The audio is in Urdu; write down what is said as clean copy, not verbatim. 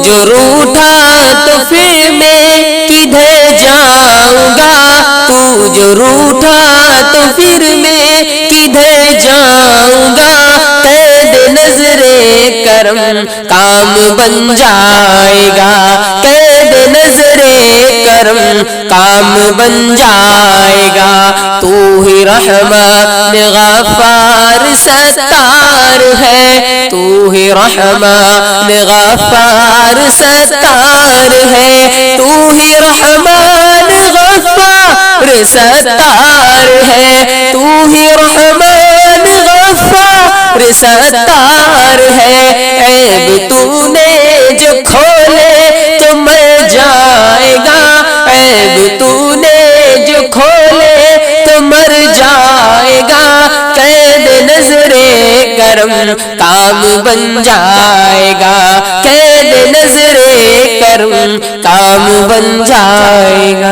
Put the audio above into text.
جو روٹھا تو پھر میں کدھر جاؤں گا، تو جو روٹھا تو پھر میں کدھر جاؤں گا، قید نظر کرم کام بن جائے گا، قید نظر کرم کام بن جائے گا، تو ہی رحمان غفار ستار ہے، تو ہی رحمان غفار ستار ہے، تو ہی رحمان غفار ستار ہے، تو ہی رحمان غفار ستار ہے، عیب تو نے جو کھولے تو مر جائے گا، عیب تو نے جو کھولے تو مر جائے گا، قید نظر کرم کام بن جائے گا، قید نظر کرم کام بن جائے گا۔